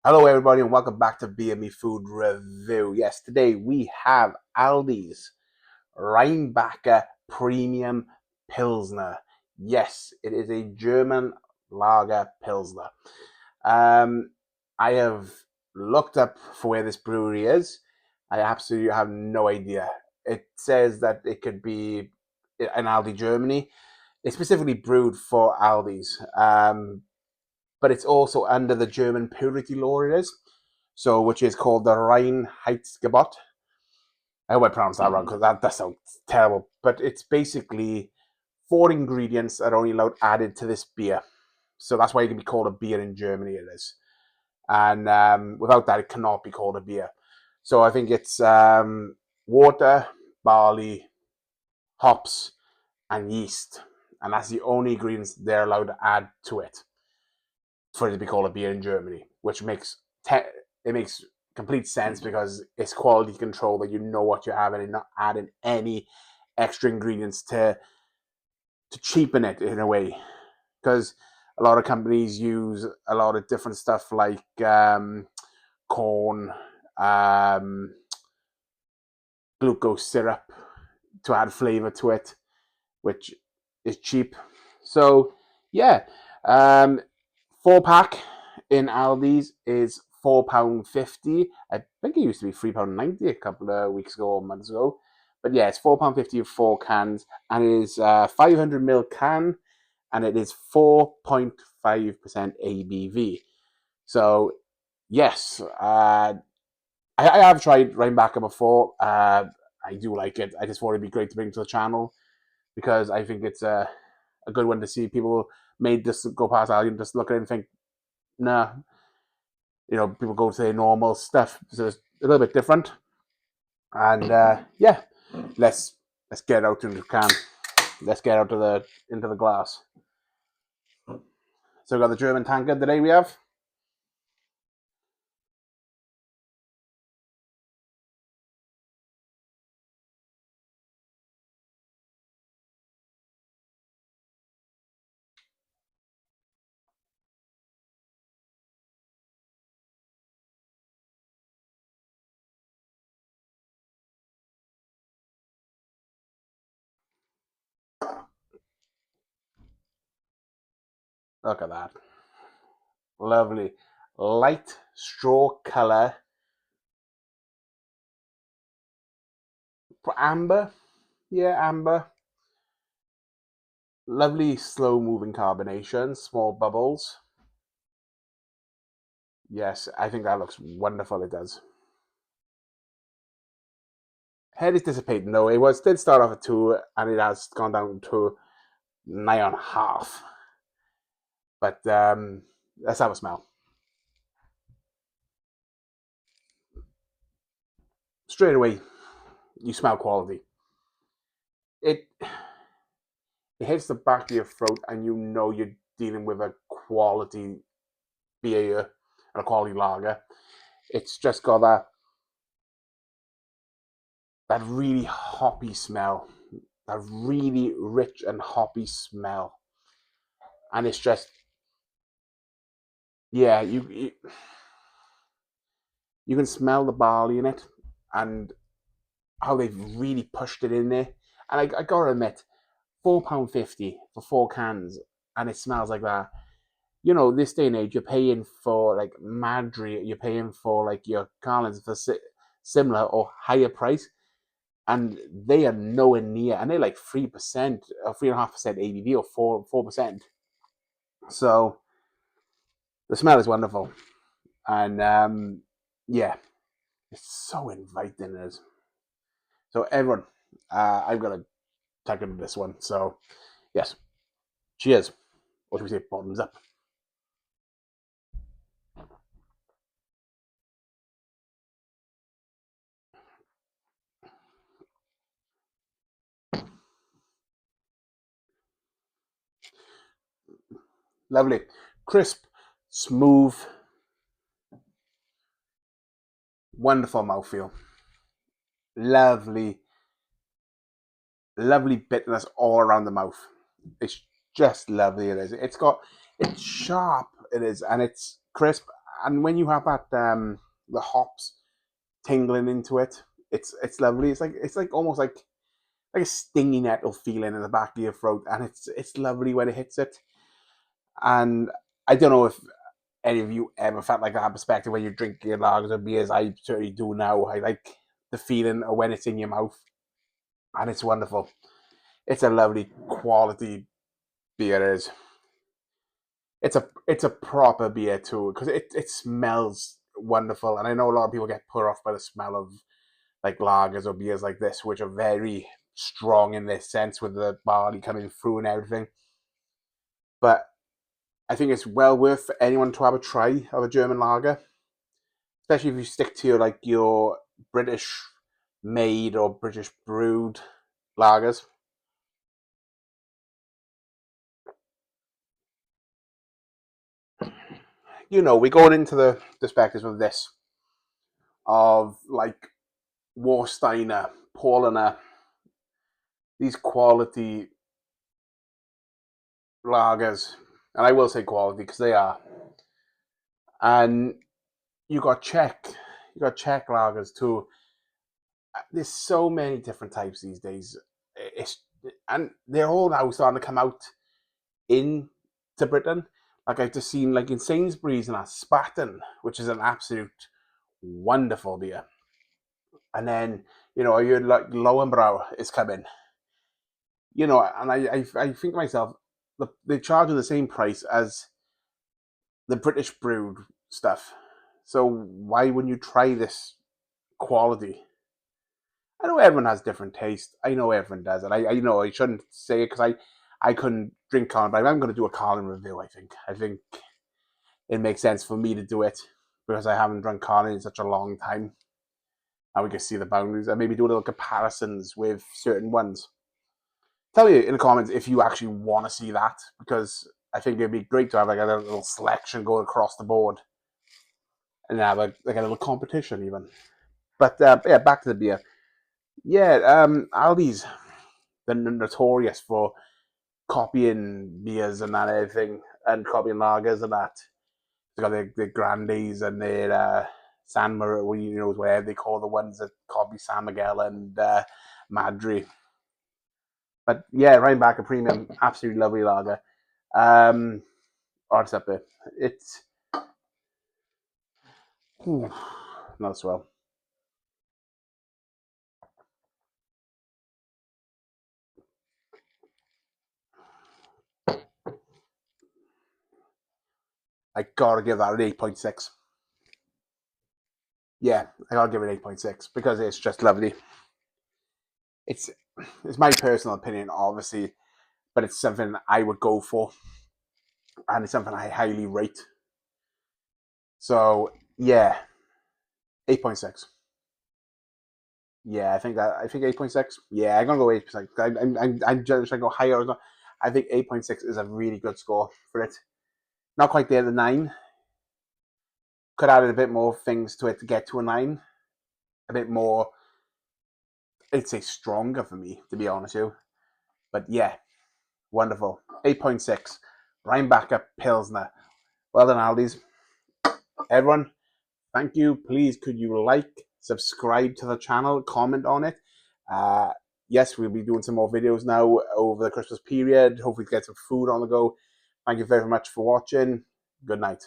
Hello, everybody, and welcome back to BME Food Review. Yes, today we have Aldi's Rheinbacher Premium Pilsner. Yes, it is a German lager Pilsner. Um, I have looked up for where this brewery is. I absolutely have no idea. It says that it could be in Aldi, Germany. It's specifically brewed for Aldi's. But it's also under the German purity law, it is. So, which is called the Reinheitsgebot. I hope I pronounced that wrong because that sounds terrible. But it's basically four ingredients that are only allowed added to this beer. So that's why it can be called a beer in Germany, it is. And without that, it cannot be called a beer. So I think it's water, barley, hops, and yeast. And that's the only ingredients they're allowed to add to it for it to be called a beer in Germany, which makes it makes complete sense because it's quality control that you know what you're having and not adding any extra ingredients to cheapen it in a way. Because a lot of companies use a lot of different stuff like corn, glucose syrup to add flavor to it, which is cheap. So yeah, um, 4 pack in Aldi's is £4.50. I think it used to be £3.90 a couple of weeks ago or months ago. But yeah, it's £4.50 with 4 cans, and it is a 500ml can, and it is 4.5% ABV. So yes, I have tried Rheinbacher before. I do like it. I just thought it'd be great to bring to the channel because I think it's a good one to see. People may just go past Aldi and just look at it and think, nah, people go to their normal stuff, so it's a little bit different. And yeah, let's get out into the can. Let's get out to the into the glass. So we got the German tanker today. We have. Look at that, lovely light straw color, amber. Yeah, amber. Lovely slow moving carbonation, small bubbles. Yes, I think that looks wonderful. It does. Head is dissipating though. It did start off at 2, and it has gone down to 9.5. But let's have a smell. Straight away, you smell quality. It it hits the back of your throat, and you know you're dealing with a quality beer and a quality lager. It's just got that really hoppy smell, that really rich and hoppy smell, and it's just yeah, you can smell the barley in it, and how they've really pushed it in there. And I gotta admit, £4.50 for 4 cans, and it smells like that. This day and age, you're paying for like Madry, you're paying for like your Carlins for similar or higher price, and they are nowhere near, and they're like 3% or 3.5% ABV or 4%. So the smell is wonderful, and yeah, it's so inviting. It is. So everyone, I've got to tuck into this one. So yes, cheers. Or should we say bottoms up? Lovely, crisp, smooth, wonderful mouthfeel. Lovely, lovely bitterness all around the mouth. It's just lovely. It is. It's sharp. It is, and it's crisp. And when you have that the hops tingling into it, it's lovely. It's like almost like a stinging nettle feeling in the back of your throat, and it's lovely when it hits it. And I don't know if any of you ever felt like that perspective when you drink your lagers or beers. I certainly do now. I like the feeling of when it's in your mouth, and it's wonderful. It's a lovely quality beer. It is. It's a proper beer too because it smells wonderful, and I know a lot of people get put off by the smell of like lagers or beers like this, which are very strong in this sense with the barley coming through and everything. But I think it's well worth for anyone to have a try of a German lager, especially if you stick to your British made or British brewed lagers. We're going into the perspectives with this of like Warsteiner, Paulaner, these quality lagers, and I will say quality because they are. And you got Czech lagers too. There's so many different types these days. It's and they're all now starting to come out into Britain. Like I've just seen, like in Sainsbury's and that Spaten, which is an absolute wonderful beer. And then I heard like Lowenbrau is coming. And I think to myself, they charge the same price as the British brewed stuff. So why wouldn't you try this quality? I know everyone has different taste. I know everyone does it. I know I shouldn't say it because I couldn't drink Carlin, but I'm going to do a Carlin review. I think it makes sense for me to do it because I haven't drunk Carlin in such a long time, and we can see the boundaries and maybe do a little comparisons with certain ones. Tell me in the comments if you actually want to see that because I think it'd be great to have like a little selection going across the board and have like a little competition even. But yeah, back to the beer. Yeah, Aldi's they're notorious for copying beers and that everything, and copying lagers and that. They got their Grandes and their San Mar, where they call the ones that copy San Miguel and Madri. But yeah, Rheinbacher Premium, absolutely lovely lager. What's up there? It's not swell. I gotta give that an 8.6. Yeah, I gotta give it 8.6 because it's just lovely. It's it's my personal opinion, obviously, but it's something I would go for, and it's something I highly rate. So yeah, 8.6. Yeah, I think 8.6. Yeah, I'm gonna go 8%. I'm just gonna go higher. I think 8.6 is a really good score for it. Not quite there, the 9. Could add a bit more things to it to get to a 9. A bit more, I'd say stronger for me, to be honest with you. But yeah, wonderful. 8.6. Rheinbacher Pilsner. Well done, Aldi's. Everyone, thank you. Please, could you subscribe to the channel, comment on it. Yes, we'll be doing some more videos now over the Christmas period. Hopefully, get some food on the go. Thank you very much for watching. Good night.